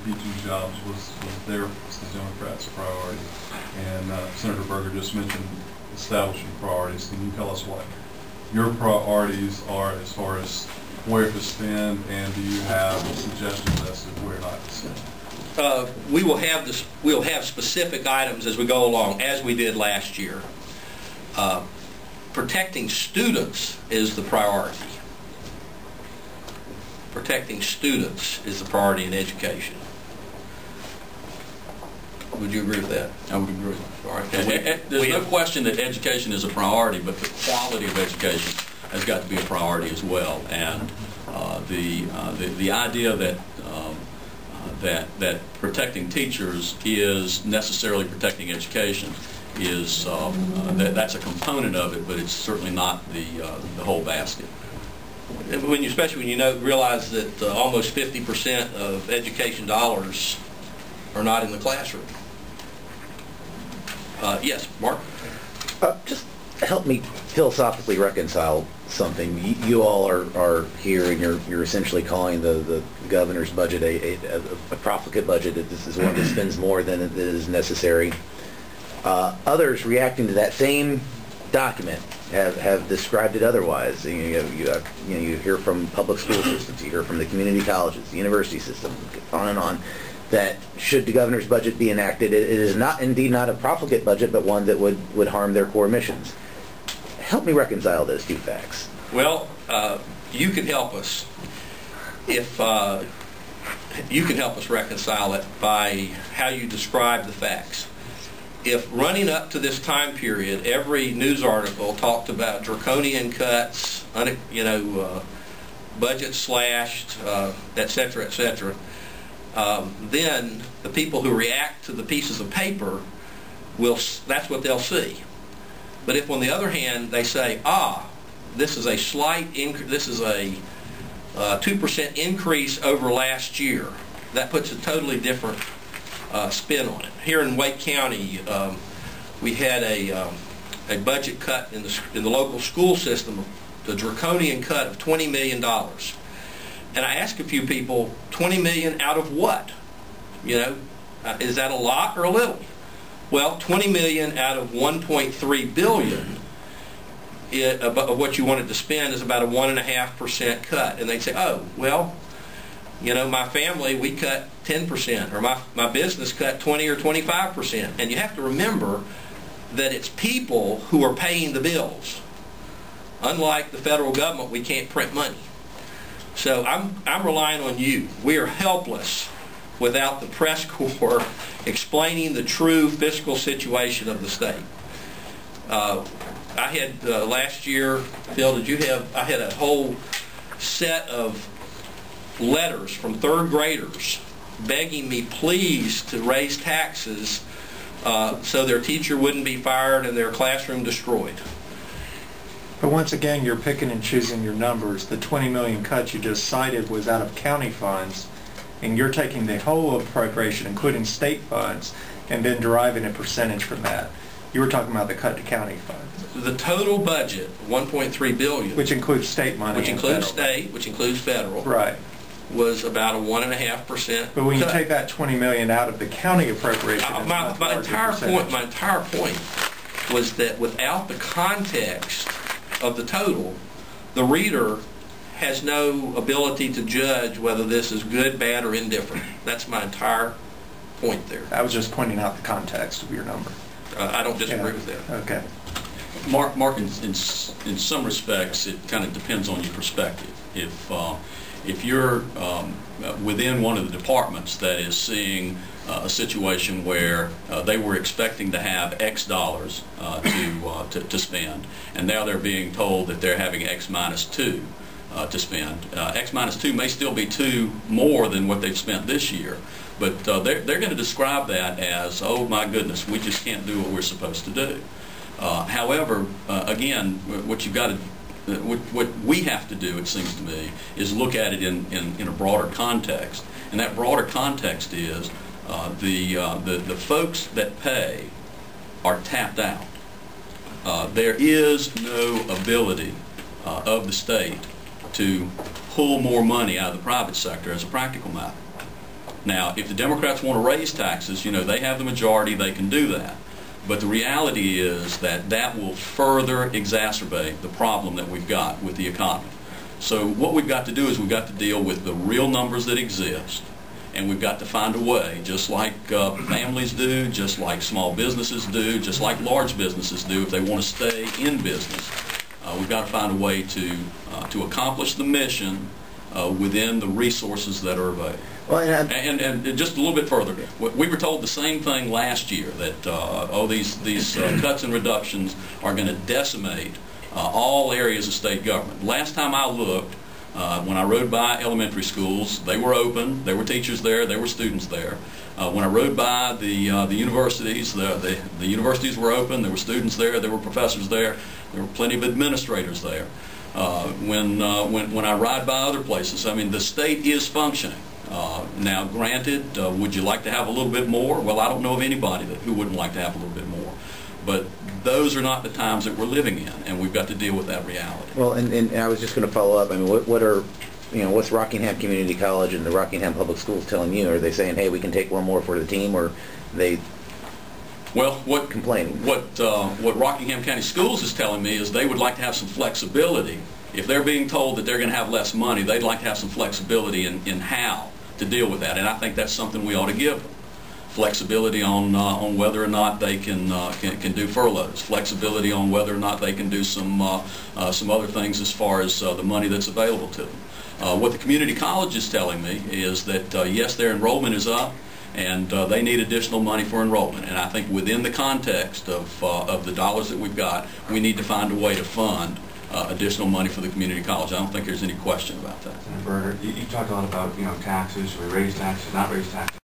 teaching jobs was the Democrats' priority. And Senator Berger just mentioned establishing priorities. Can you tell us what your priorities are as far as where to spend, and do you have a suggestion list of where not to spend? We will have this. We'll have specific items as we go along, as we did last year. Protecting students is the priority. Protecting students is the priority in education. Would you agree with that? I would agree. All right. There's no question that education is a priority, but the quality of education has got to be a priority as well. And the idea that that protecting teachers is necessarily protecting education is that's a component of it, but it's certainly not the whole basket. Especially when you realize that almost 50% of education dollars are not in the classroom. Yes, Mark? Just help me philosophically reconcile something. You all are here, and you're essentially calling the governor's budget a profligate budget. This is one that spends more than it is necessary. Others reacting to that same document have described it otherwise. You hear from public school systems, you hear from the community colleges, the university system, on and on, that should the governor's budget be enacted, it is indeed not a profligate budget, but one that would harm their core missions. Help me reconcile those two facts. Well, you can help us if you can help us reconcile it by how you describe the facts. If running up to this time period, every news article talked about draconian cuts, budget slashed, etc., then the people who react to the pieces of paper that's what they'll see. But if, on the other hand, they say, this is a slight this is a 2% increase over last year, that puts a totally different spin on it. Here in Wake County, we had a budget cut in the local school system, the draconian cut of $20 million. And I asked a few people, $20 million out of what? Is that a lot or a little? Well, $20 million out of $1.3 billion of what you wanted to spend is about a 1.5% cut. And they'd say, oh, well, my family, we cut 10%, or my business cut 20 or 25%. And you have to remember that it's people who are paying the bills. Unlike the federal government, we can't print money. So I'm relying on you. We are helpless without the press corps explaining the true fiscal situation of the state. I had last year, Phil, I had a whole set of letters from third graders begging me please to raise taxes so their teacher wouldn't be fired and their classroom destroyed. But once again, you're picking and choosing your numbers. The 20 million cut you just cited was out of county funds, and you're taking the whole appropriation, including state funds, and then deriving a percentage from that. You were talking about the cut to county funds. The total budget, $1.3 billion, which includes state money, which includes state, which includes federal, right, was about a 1.5%. But when you take that 20 million out of the county appropriation, my entire point was that without the context of the total, the reader has no ability to judge whether this is good, bad, or indifferent. That's my entire point there. I was just pointing out the context of your number. I don't disagree with that. Okay. Mark, in some respects, it kind of depends on your perspective. If you're within one of the departments that is seeing a situation where they were expecting to have X dollars to spend, and now they're being told that they're having X minus 2 to spend. X minus 2 may still be 2 more than what they've spent this year, but they're going to describe that as, oh my goodness, we just can't do what we're supposed to do. However, again, what you've got to what we have to do, it seems to me, is look at it in a broader context, and that broader context is the folks that pay are tapped out. There is no ability of the state to pull more money out of the private sector as a practical matter. Now, if the Democrats want to raise taxes, you know, they have the majority, they can do that. But the reality is that that will further exacerbate the problem that we've got with the economy. So what we've got to do is we've got to deal with the real numbers that exist, and we've got to find a way, just like families do, just like small businesses do, just like large businesses do if they want to stay in business. We've got to find a way to accomplish the mission within the resources that are available. Well, and just a little bit further, we were told the same thing last year, that these cuts and reductions are going to decimate all areas of state government. Last time I looked, when I rode by elementary schools, they were open, there were teachers there, there were students there. When I rode by the universities, the universities were open, there were students there, there were professors there, there were plenty of administrators there. When I ride by other places, I mean, the state is functioning. Now, granted, would you like to have a little bit more? Well, I don't know of anybody who wouldn't like to have a little bit more. But those are not the times that we're living in, and we've got to deal with that reality. Well, and I was just going to follow up. I mean, what's Rockingham Community College and the Rockingham Public Schools telling you? Are they saying, hey, we can take one more for the team, or they complaining? What Rockingham County Schools is telling me is they would like to have some flexibility. If they're being told that they're going to have less money, they'd like to have some flexibility in how to deal with that, and I think that's something we ought to give them. Flexibility on whether or not they can do furloughs, flexibility on whether or not they can do some other things as far as the money that's available to them. What the community college is telling me is that yes, their enrollment is up, and they need additional money for enrollment. And I think within the context of the dollars that we've got, we need to find a way to fund additional money for the community college. I don't think there's any question about that. Senator Berger, you talked a lot about taxes. Should we raise taxes, not raise taxes?